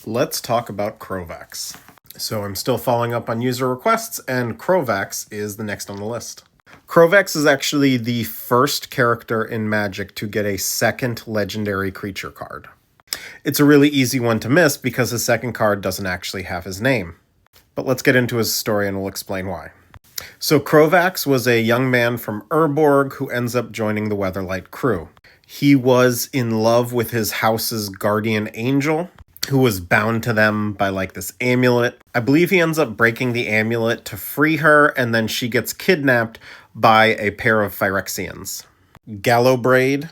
Let's talk about Crovax. So I'm still following up on user requests, and Crovax is the next on the list. Crovax is actually the first character in Magic to get a second legendary creature card. It's a really easy one to miss because his second card doesn't actually have his name. But let's get into his story and we'll explain why. So Crovax was a young man from Urborg who ends up joining the Weatherlight crew. He was in love with his house's guardian angel, who was bound to them by this amulet. I believe he ends up breaking the amulet to free her, and then she gets kidnapped by a pair of Phyrexians, Gallowbraid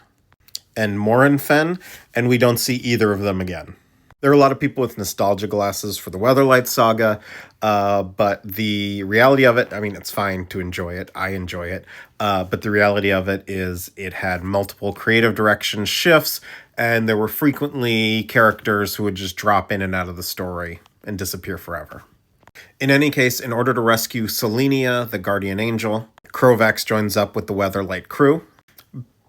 and Morinfen, and we don't see either of them again. There are a lot of people with nostalgia glasses for the Weatherlight saga, but the reality of it, it's fine to enjoy it. I enjoy it. But the reality of it is it had multiple creative direction shifts, and there were frequently characters who would just drop in and out of the story and disappear forever. In any case, in order to rescue Selenia, the guardian angel, Crovax joins up with the Weatherlight crew.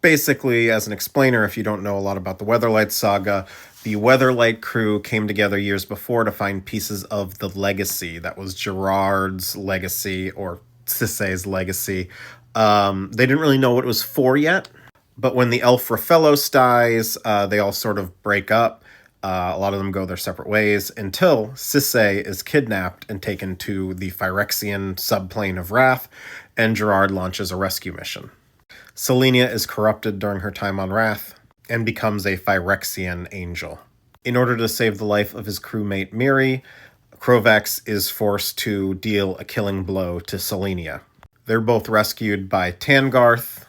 Basically, as an explainer, if you don't know a lot about the Weatherlight saga, the Weatherlight crew came together years before to find pieces of the legacy. That was Gerard's legacy, or Cissay's legacy. They didn't really know what it was for yet, but when the elf Raphelos dies, they all sort of break up. A lot of them go their separate ways until Cissay is kidnapped and taken to the Phyrexian subplane of Wrath, and Gerard launches a rescue mission. Selenia is corrupted during her time on Wrath and becomes a Phyrexian angel. In order to save the life of his crewmate Miri, Crovax is forced to deal a killing blow to Selenia. They're both rescued by Tangarth,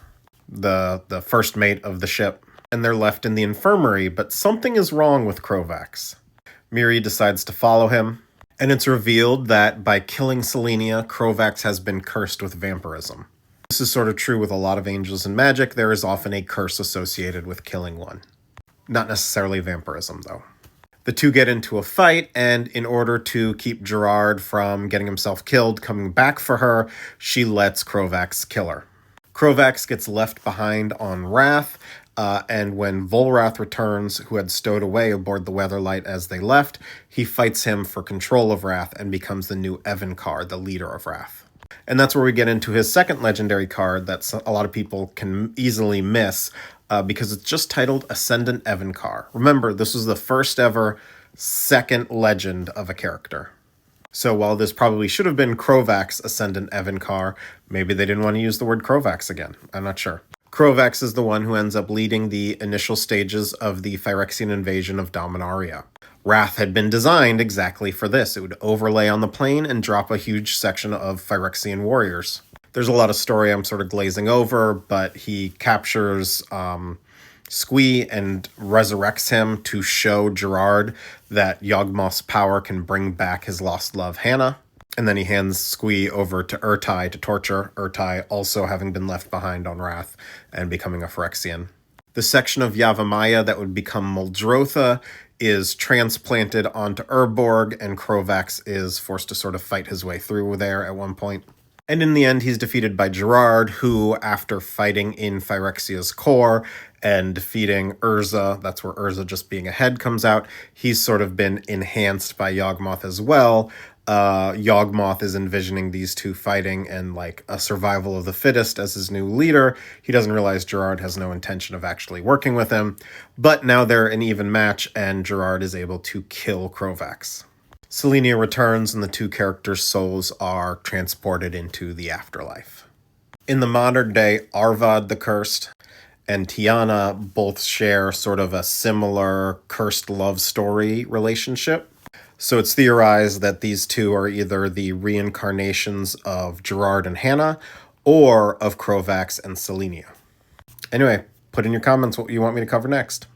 the first mate of the ship, and they're left in the infirmary, but something is wrong with Crovax. Miri decides to follow him, and it's revealed that by killing Selenia, Crovax has been cursed with vampirism. This is sort of true with a lot of angels in Magic. There is often a curse associated with killing one. Not necessarily vampirism, though. The two get into a fight, and in order to keep Gerard from getting himself killed, coming back for her, she lets Crovax kill her. Crovax gets left behind on Wrath, and when Volrath returns, who had stowed away aboard the Weatherlight as they left, he fights him for control of Wrath and becomes the new Evankar, the leader of Wrath. And that's where we get into his second legendary card that a lot of people can easily miss because it's just titled Ascendant Evankar. Remember, this was the first ever second legend of a character. So while this probably should have been Crovax Ascendant Evankar, maybe they didn't want to use the word Crovax again. I'm not sure. Crovax is the one who ends up leading the initial stages of the Phyrexian invasion of Dominaria. Wrath had been designed exactly for this. It would overlay on the plane and drop a huge section of Phyrexian warriors. There's a lot of story I'm sort of glazing over, but he captures Squee and resurrects him to show Gerard that Yawgmoth's power can bring back his lost love, Hannah. And then he hands Squee over to Urtai to torture, Urtai also having been left behind on Wrath and becoming a Phyrexian. The section of Yavimaya that would become Muldrotha is transplanted onto Urborg, and Crovax is forced to sort of fight his way through there at one point. And in the end, he's defeated by Gerard, who, after fighting in Phyrexia's core and defeating Urza, that's where Urza just being a head comes out, he's sort of been enhanced by Yawgmoth as well. Yawgmoth is envisioning these two fighting and a survival of the fittest as his new leader. He doesn't realize Gerard has no intention of actually working with him, but now they're an even match and Gerard is able to kill Crovax. Selenia returns and the two characters' souls are transported into the afterlife. In the modern day, Arvad the Cursed and Tiana both share sort of a similar cursed love story relationship. So it's theorized that these two are either the reincarnations of Gerard and Hannah or of Crovax and Selenia. Anyway, put in your comments what you want me to cover next.